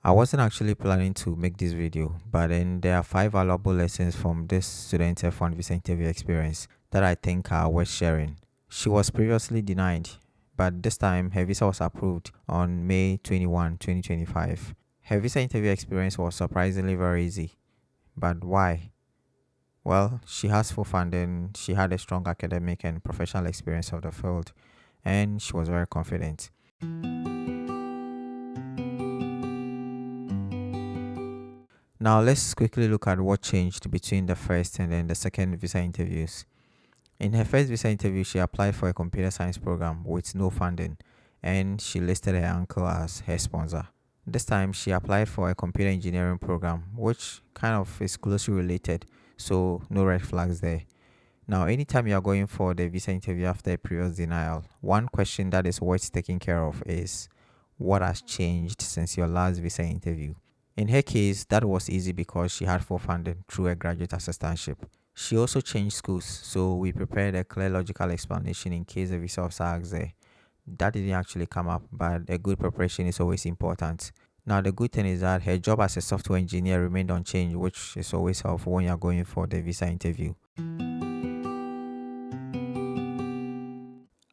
I wasn't actually planning to make this video, but then there are 5 valuable lessons from this student F1 visa interview experience that I think are worth sharing. She was previously denied, but this time her visa was approved on May 21, 2025. Her visa interview experience was surprisingly very easy. But why? Well, she has full funding, she had a strong academic and professional experience of the field, and she was very confident. Now let's quickly look at what changed between the first and then the second visa interviews. In her first visa interview, she applied for a computer science program with no funding, and she listed her uncle as her sponsor. This time, she applied for a computer engineering program, which kind of is closely related, so no red flags there. Now, anytime you are going for the visa interview after a previous denial, one question that is worth taking care of is what has changed since your last visa interview. In her case, that was easy because she had full funding through a graduate assistantship. She also changed schools, so we prepared a clear logical explanation in case the visa officer asks her. That didn't actually come up, but a good preparation is always important. Now, the good thing is that her job as a software engineer remained unchanged, which is always helpful when you're going for the visa interview.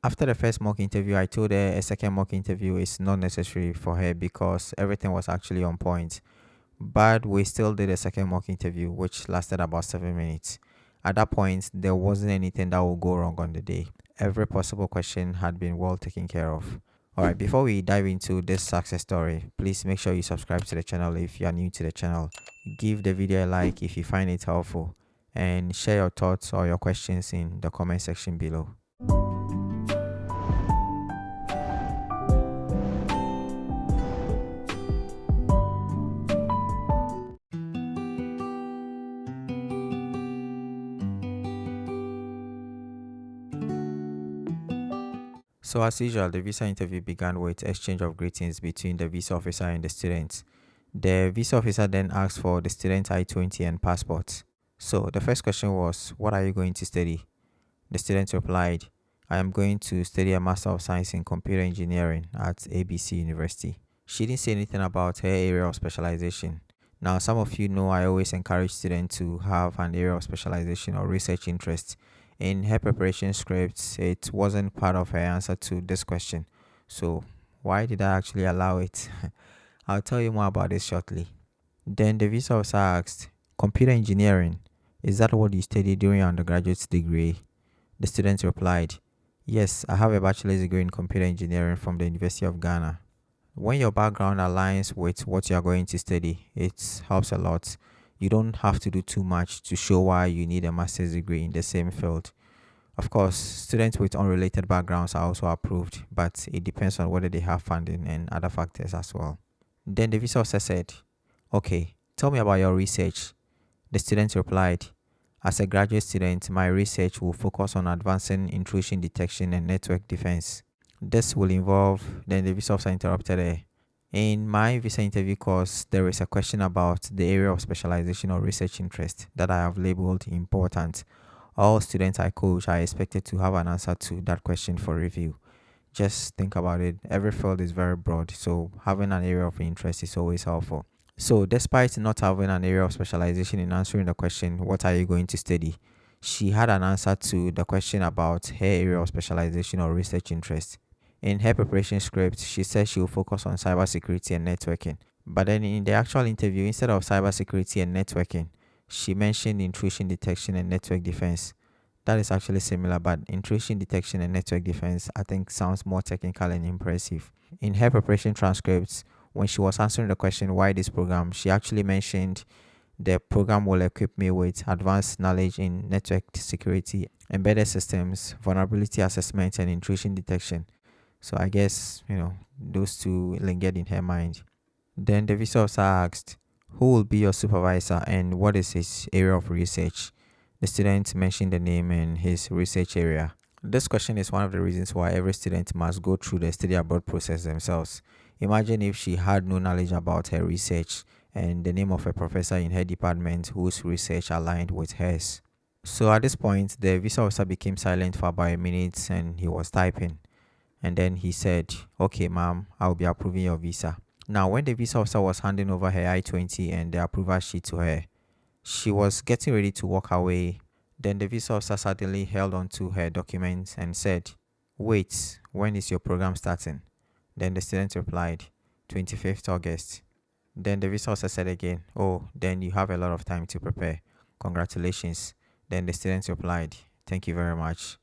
After the first mock interview, I told her a second mock interview is not necessary for her because everything was actually on point. But we still did a second mock interview, which lasted about 7 minutes. At that point, there wasn't anything that would go wrong on the day. Every possible question had been well taken care of. Alright, before we dive into this success story, please make sure you subscribe to the channel if you are new to the channel. Give the video a like if you find it helpful, and share your thoughts or your questions in the comment section below. So as usual, the visa interview began with exchange of greetings between the visa officer and the student. The visa officer then asked for the student's I-20 and passport. So the first question was, what are you going to study? The student replied, I am going to study a Master of Science in Computer Engineering at ABC University. She didn't say anything about her area of specialization. Now, some of you know I always encourage students to have an area of specialization or research interest. In her preparation script, it wasn't part of her answer to this question. So, why did I actually allow it? I'll tell you more about this shortly. Then the visa officer asked, Computer engineering, is that what you studied during your undergraduate degree? The student replied, Yes, I have a bachelor's degree in computer engineering from the University of Ghana. When your background aligns with what you are going to study, it helps a lot. You don't have to do too much to show why you need a master's degree in the same field. Of course, students with unrelated backgrounds are also approved, but it depends on whether they have funding and other factors as well. Then the visa officer said, Okay, tell me about your research. The student replied, As a graduate student, my research will focus on advancing intrusion detection and network defense. This will involve, then the visa officer interrupted her. In my visa interview course, there is a question about the area of specialization or research interest that I have labeled important. All students I coach are expected to have an answer to that question for review. Just think about it. Every field is very broad, so having an area of interest is always helpful. So, despite not having an area of specialization in answering the question, what are you going to study? She had an answer to the question about her area of specialization or research interest. In her preparation script, she said she will focus on cybersecurity and networking. But then in the actual interview, instead of cybersecurity and networking, she mentioned intrusion detection and network defense. That is actually similar, but intrusion detection and network defense I think sounds more technical and impressive. In her preparation transcripts, when she was answering the question why this program, she actually mentioned the program will equip me with advanced knowledge in network security, embedded systems, vulnerability assessment, and intrusion detection. So I guess, those two lingered in her mind. Then the visa officer asked, Who will be your supervisor and what is his area of research? The student mentioned the name and his research area. This question is one of the reasons why every student must go through the study abroad process themselves. Imagine if she had no knowledge about her research and the name of a professor in her department whose research aligned with hers. So at this point, the visa officer became silent for about a minute and he was typing. And then he said, Okay, ma'am, I'll be approving your visa. Now, when the visa officer was handing over her I-20 and the approval sheet to her, she was getting ready to walk away. Then the visa officer suddenly held onto her documents and said, "Wait, when is your program starting?" Then the student replied, 25th August. Then the visa officer said again, "Oh, then you have a lot of time to prepare. Congratulations." Then the student replied, "Thank you very much."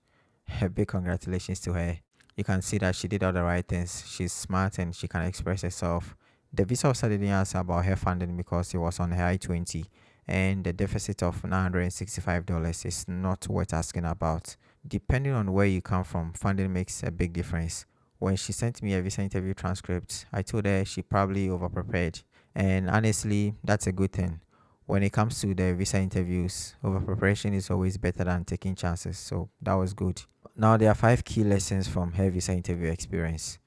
A big congratulations to her. You can see that she did all the right things. She's smart and she can express herself. The visa officer didn't ask about her funding because it was on her I-20, and the deficit of $965 is not worth asking about. Depending on where you come from, funding makes a big difference. When she sent me a visa interview transcript, I told her she probably overprepared. And honestly, that's a good thing. When it comes to the visa interviews, over preparation is always better than taking chances. So that was good. Now, there are 5 key lessons from her visa interview experience.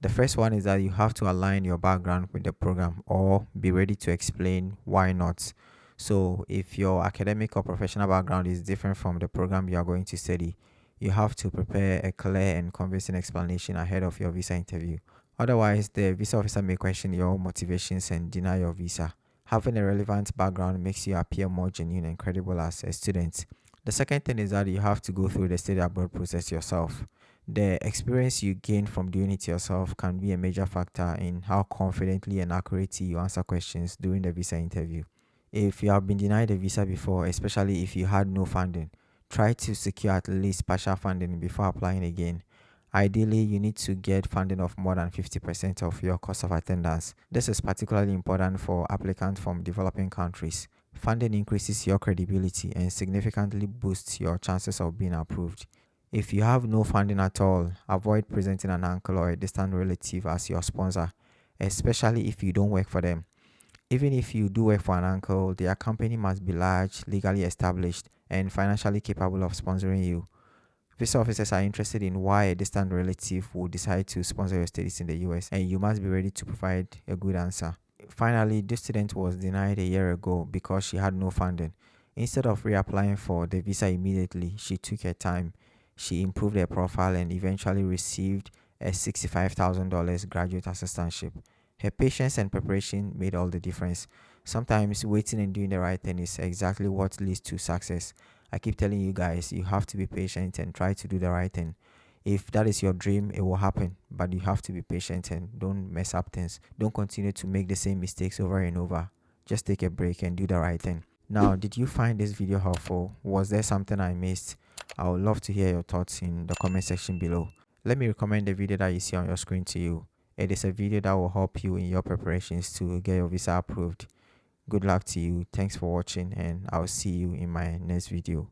The first one is that you have to align your background with the program or be ready to explain why not. So, if your academic or professional background is different from the program you are going to study, you have to prepare a clear and convincing explanation ahead of your visa interview. Otherwise, the visa officer may question your motivations and deny your visa. Having a relevant background makes you appear more genuine and credible as a student. The second thing is that you have to go through the study abroad process yourself. The experience you gain from doing it yourself can be a major factor in how confidently and accurately you answer questions during the visa interview. If you have been denied a visa before, especially if you had no funding, try to secure at least partial funding before applying again. Ideally, you need to get funding of more than 50% of your cost of attendance. This is particularly important for applicants from developing countries. Funding increases your credibility and significantly boosts your chances of being approved. If you have no funding at all, avoid presenting an uncle or a distant relative as your sponsor, especially if you don't work for them. Even if you do work for an uncle, their company must be large, legally established, and financially capable of sponsoring you. Visa officers are interested in why a distant relative would decide to sponsor your studies in the US, and you must be ready to provide a good answer. Finally, this student was denied a year ago because she had no funding. Instead of reapplying for the visa immediately, she took her time. She improved her profile and eventually received a $65,000 graduate assistantship. Her patience and preparation made all the difference. Sometimes waiting and doing the right thing is exactly what leads to success. I keep telling you guys, you have to be patient and try to do the right thing. If that is your dream, it will happen, but you have to be patient and don't mess up things. Don't continue to make the same mistakes over and over. Just take a break and do the right thing. Now, did you find this video helpful? Was there something I missed? I would love to hear your thoughts in the comment section below. Let me recommend the video that you see on your screen to you. It is a video that will help you in your preparations to get your visa approved. Good luck to you. Thanks for watching, and I'll see you in my next video.